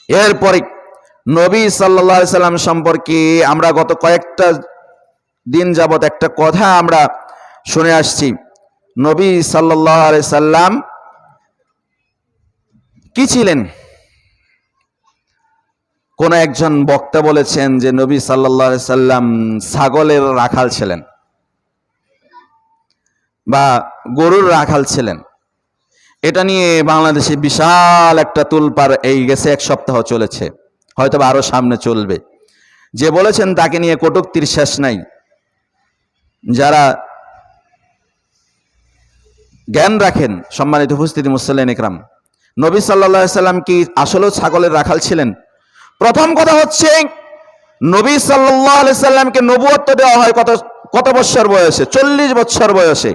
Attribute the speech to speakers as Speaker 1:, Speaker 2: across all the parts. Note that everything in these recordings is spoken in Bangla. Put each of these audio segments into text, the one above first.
Speaker 1: এরপরে নবী সাল্লাল্লাহু আলাইহি সাল্লাম সম্পর্কে আমরা গত কয়েকটা দিন যাবত একটা কথা আমরা শুনে আসছি। নবী সাল্লাল্লাহু আলাইহি সাল্লাম কি ছিলেন? কোন একজন বক্তা বলেছেন যে নবী সাল্লাল্লাহু আলাইহি সাল্লাম ছাগলের রাখাল ছিলেন বা গরুর রাখাল ছিলেন। এটা নিয়ে বাংলাদেশে বিশাল একটা তোলপাড় এই গেছে, এক সপ্তাহ চলেছে, হয়তো আরো সামনে চলবে। যে বলেছেন তাকে নিয়ে কটূক্তির শেষ নাই। যারা জ্ঞান রাখেন, সম্মানিত উপস্থিতি মুসল্লিন ইকরাম, নবী সাল্লাল্লাহু আলাইহি সাল্লাম কি আসলেও ছাগলের রাখাল ছিলেন? প্রথম কথা হচ্ছে, নবী সাল্লাল্লাহু আলাইহি সাল্লামকে নবুয়ত্ব দেওয়া হয় কত বছর বয়সে? 40 বছর বয়সে।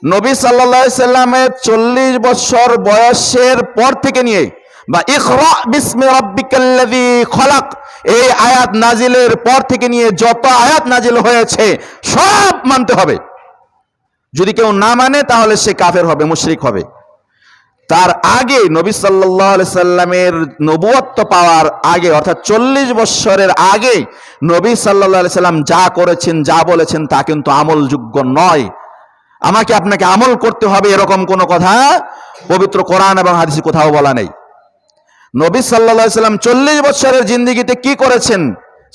Speaker 1: নবী সাল্লাল্লাহু আলাইহি সাল্লামের 40 বছর বয়সের পর থেকে নিয়ে বা ইকরা বিসমি রাব্বিকাল্লাযী খলাক এই আয়াত নাজিলের পর থেকে নিয়ে যত আয়াত নাজিল হয়েছে সব মানতে হবে। যদি কেউ না মানে তাহলে সে কাফের হবে, মুশরিক হবে। তার আগে নবী সাল্লাল্লাহু আলাইহি সাল্লামের নবুয়ত্ব পাওয়ার আগে, অর্থাৎ 40 বছরের আগে নবী সাল্লাল্লাহু আলাইহি সাল্লাম যা করেছেন, যা বলেছেন তা কিন্তু আমলযোগ্য নয়। আমাকে আপনাকে আমল করতে হবে এরকম কোনো কথা পবিত্র কোরআন এবং হাদিসে কোথাও বলা নেই। নবী সাল্লাল্লাহু আলাইহি সাল্লাম 40 বছরের জিন্দেগিতে কি করেছেন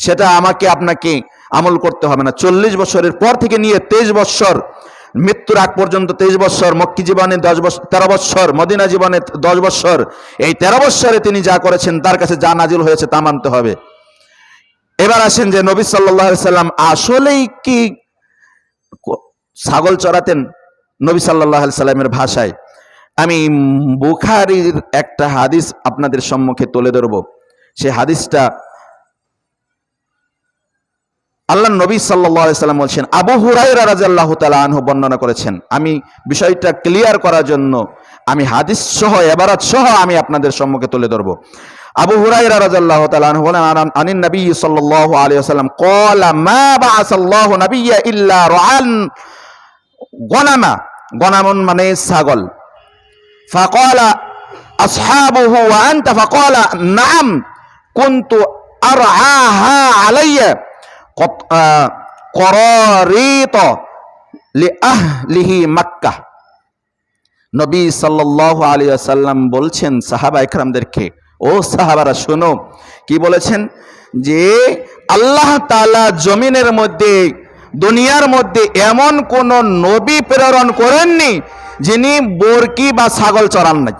Speaker 1: সেটা আমাকে আপনাকে আমল করতে হবে না। 40 বছরের পর থেকে নিয়ে 23 বছর, মৃত্যুর আগ পর্যন্ত 23 বছর, মক্কি জীবনে 13 বছর, মদিনা জীবনে 10 বছর, এই 13 বছরে তিনি যা করেছেন তার কাছে যা নাজিল হয়েছে তা মানতে হবে। এবার আসেন যে নবী সাল্লাল্লাহু আলাইহি সাল্লাম আসলেই কি ছাগল চড়াতেন? নবী সাল্লাল্লাহু আলাইহি সাল্লামের ভাষায় আমি বুখারীর একটা হাদিস আপনাদের সম্মুখে তুলে ধরব। সেই হাদিসটা আল্লাহর নবী সাল্লাল্লাহু আলাইহি সাল্লাম বলেছেন, আবু হুরায়রা রাদিয়াল্লাহু তাআলা আনহু বর্ণনা করেছেন। আমি বিষয়টা ক্লিয়ার করার জন্য আমি হাদিস সহ ইবারাত সহ আমি আপনাদের সম্মুখে তুলে ধরব। আবু হুরায়রা রাদিয়াল্লাহু তাআলা আনহু বলেন, আনিন নবী সাল্লাল্লাহু আলাইহি ওয়াসাল্লাম ক্বালা মা বাআসাল্লাহু নাবিয়্যা ইল্লা রাআন গনামা, গনামুন মানে ছাগল। ফাকালা আসহাবুহু ওয়া আনতা? ফাকালা নাআম কুনতু আরআহা আলাইয়া করারিত লিআহলিহি মক্কাহ। নবী সাল্লাল্লাহু আলাইহি ওয়াসাল্লাম বলছেন সাহাবা ইকরামদেরকে, ও সাহাবারা শোনো, কি বলেছেন? যে আল্লাহ তাআলা জমিনের মধ্যে, দুনিয়ার মধ্যে এমন কোন নবী প্রেরণ করেননি যিনি বরকি বা ছাগল চড়ান নাই।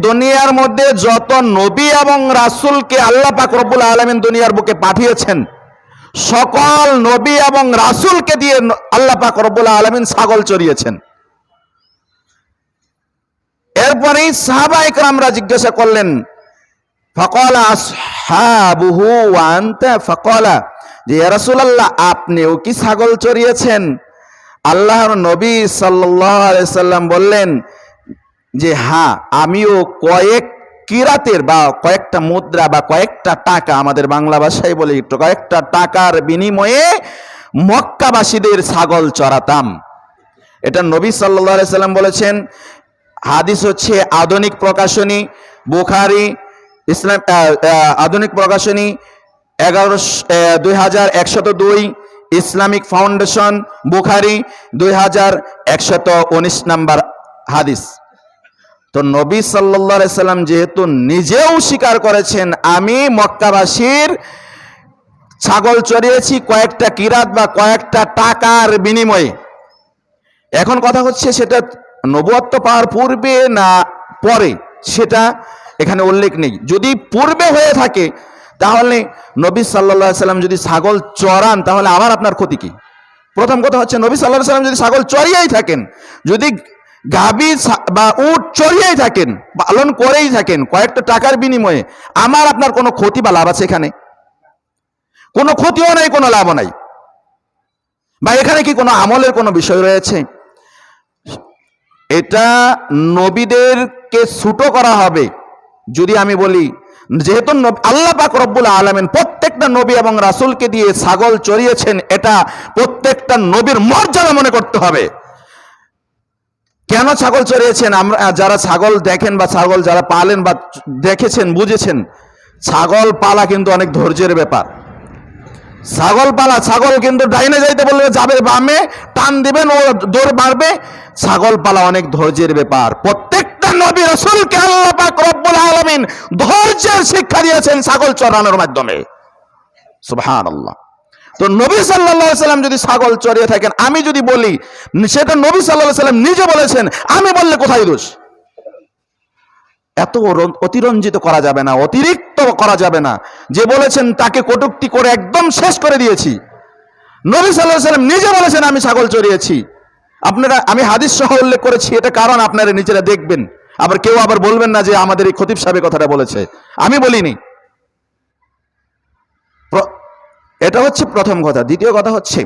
Speaker 1: দুনিয়ার মধ্যে যত নবী এবং রাসূলকে আল্লাহ পাক রব্বুল আলামিন দুনিয়ার বুকে পাঠিয়েছেন, সকল নবী এবং রাসূলকে দিয়ে আল্লাহ পাক রব্বুল আলামিন ছাগল চড়িয়েছেন। এরপরেই সাহাবা ইকরামরা জিজ্ঞাসা করলেন, ফাকালা আসহাবুহু ওয়া আনতা? ফাকালা, যে ইয়া রাসূলুল্লাহ আপনিও কি ছাগল চড়িয়েছেন? আল্লাহর নবী সাল্লাল্লাহু আলাইহি সাল্লাম বললেন যে হ্যাঁ, আমিও কয়েক কিরাতের বা কয়েকটা মুদ্রা বা কয়েকটা টাকা, আমাদের বাংলা ভাষায় বলি একটু, কয়েকটা টাকার বিনিময়ে মক্কাবাসীদের ছাগল চড়াতাম। এটা নবী সাল্লাল্লাহু আলাইহি সাল্লাম বলেছেন। হাদিস হচ্ছে আধুনিক প্রকাশনী বুখারী, ইসলাম আধুনিক প্রকাশনী 2102, ইসলামিক ফাউন্ডেশন বুখারী 2119 নাম্বার হাদিস। তো নবী সাল্লাল্লাহু আলাইহি সাল্লাম যেহেতু নিজেও স্বীকার করেছেন আমি মক্কাবাসীর ছাগল চড়িয়েছি কয়েকটা কিরাত বা কয়েকটা টাকার বিনিময়ে। এখন কথা হচ্ছে সেটা নবুয়ত্ব পাওয়ার পূর্বে না পরে সেটা এখানে উল্লেখ নেই। যদি পূর্বে হয়ে থাকে তাহলে নবী সাল্লাল্লাহু আলাইহি সাল্লাম যদি ছাগল চড়ান তাহলে আমার আপনার ক্ষতি কি? প্রথম কথা হচ্ছে নবী সাল্লাল্লাহু আলাইহি সাল্লাম যদি ছাগল চড়িয়েই থাকেন, যদি গাভী বা উট চড়িয়েই থাকেন, পালন করেই থাকেন কয়েকটা টাকার বিনিময়ে, আমার আপনার কোনো ক্ষতি বা লাভ আছে? এখানে কোনো ক্ষতিও নাই, কোনো লাভও নাই। বা এখানে কি কোনো আমলের কোনো বিষয় রয়েছে? এটা নবীদেরকে ছোট করা হবে যদি আমি বলি যেহেতু আল্লাহ পাক রব্বুল আলামিন প্রত্যেকটা নবী এবং রাসূলকে দিয়ে ছাগল চড়িয়েছেন, এটা প্রত্যেকটা নবীর মর্যাদা মনে করতে হবে। কেন ছাগল চড়িয়েছেন? আমরা যারা ছাগল দেখেন বা ছাগল যারা পালেন বা দেখেছেন বুঝেছেন, ছাগল পালা কিন্তু অনেক ধৈর্যের ব্যাপার। ছাগল পালা, ছাগল কিন্তু ডাইনে যাইতে বললে যাবে বামে, টান দিবেন ও দৌড় মারবে। ছাগল পালা অনেক ধৈর্যের ব্যাপার। প্রত্যেকটা নবী রাসূলকে আল্লাহ পাক রব্বুল আলামিন ধৈর্যের শিক্ষা দিয়েছেন ছাগল চড়ানোর মাধ্যমে। সুবহানাল্লাহ। তো নবী সাল্লাল্লাহু আলাইহি সাল্লাম যদি ছাগল চড়িয়ে থাকেন, আমি যদি বলি সেটা নবী সাল্লাল্লাহু আলাইহি সাল্লাম নিজে বলেছেন, আমি বললে কোথায় দোষ? এত অতিরঞ্জিত করা যাবে না, অতিরিক্ত করা যাবে না। যে বলেছেন তাকে কটূক্তি করে একদম শেষ করে দিয়েছি। নবী সাল্লাল্লাহু আলাইহি সাল্লাম নিজে বলেছেন আমি ছাগল চড়িয়েছি। আপনারা, আমি হাদিস সহ উল্লেখ করেছি, এটা কারণ আপনারা নিজেরা দেখবেন। আবার কেউ আবার বলবেন না যে আমাদের এই খতিব সাহেব কথাটা বলেছে, আমি বলিনি। এটা হচ্ছে প্রথম কথা। দ্বিতীয় কথা হচ্ছে